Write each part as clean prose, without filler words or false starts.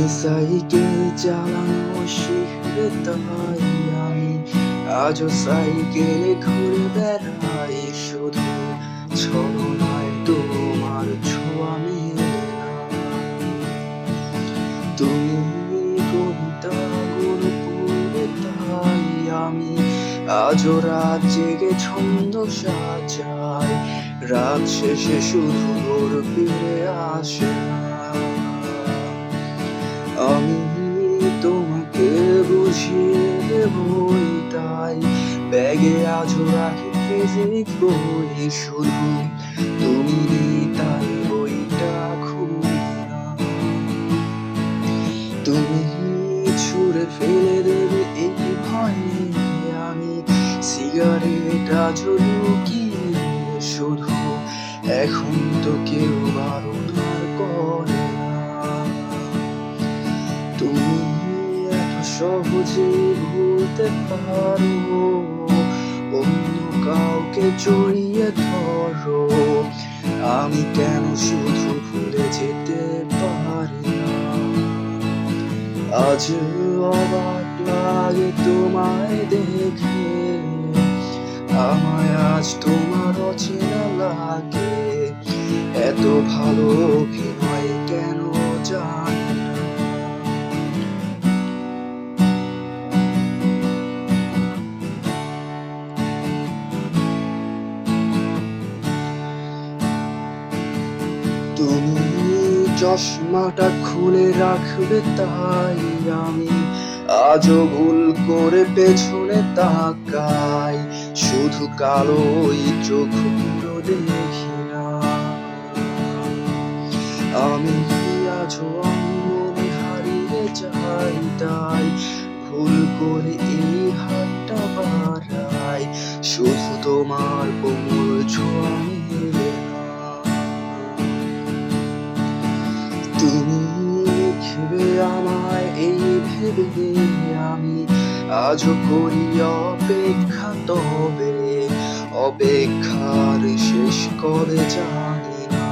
Cycle চালানো শিখবে তাই আমি আজও সাইকেলে ঘুরে বেড়াই। শুধু ছলনায় তোমার ছোঁয়া মেলে না। তুমি কবিতাগুলো পড়বে তাই আমি আজও রাত জেগে ছন্দ সাজাই। রাত শেষে শুধু ভোর ফিরে আসে না। আমি তোমাকে বুঝিয়ে দেবই তাই ব্যাগে আজও রাখি ফিজিক্স বই। শুধু তুমি নেই তাই বইটা খুলি না। তুমি ছুঁড়ে ফেলে দেবে এই ভয়ে আমি সিগারেট আজও লুকিয়ে। শুধু এখন তো কেউ বারণ আর করে না। তুমি এত সহজে ভুলতে পারো, অন্য কাউকে জড়িয়ে ধরো। আমি কেন শুধু ভুলে যেতে পারি না? আজ অবাক লাগে তোমায় দেখে, আমায় আজ তোমার অচেনা লাগে। এত ভালো অভিনয় কেন জানি না। তুমি চশমাটা খুলে রাখবে তাই আমি আজও ভুল করে পেছনে তাকাই। শুধু কালো ওই চোখগুলো দেখি না। আমি আজও মনে হারিয়ে যাই তাই ভুল করে এই হাতটা বাড়াই। শুধু তোমার কোমল ছোঁয়া মেলে না। তুমি লিখবে আমায় এই ভেবে আমি আজও করি অপেক্ষা। তবে অপেক্ষার শেষ কবে জানি না।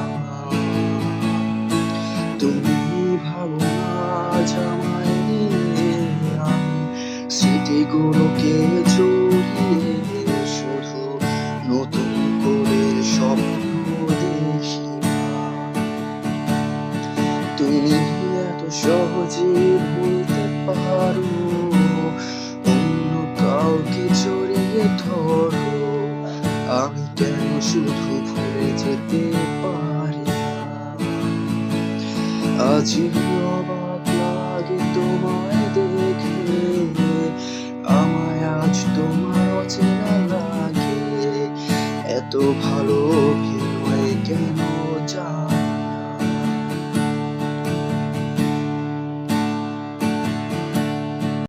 তুমি ভাবো না আজ আমায় নিয়ে আমি স্মৃতিগুলোকে জড়িয়ে শুধু নতুন করে স্বপ্ন দেখি না। তুমি এত সহজে ভুলতে পারো, অন্য কাউকে জড়িয়ে ধরো। আমি কেন শুধু ভুলে যেতে পারি না? আজ অবাক লাগে তোমায় দেখে, আমায় আজ তোমার অচেনা লাগে। এত ভালো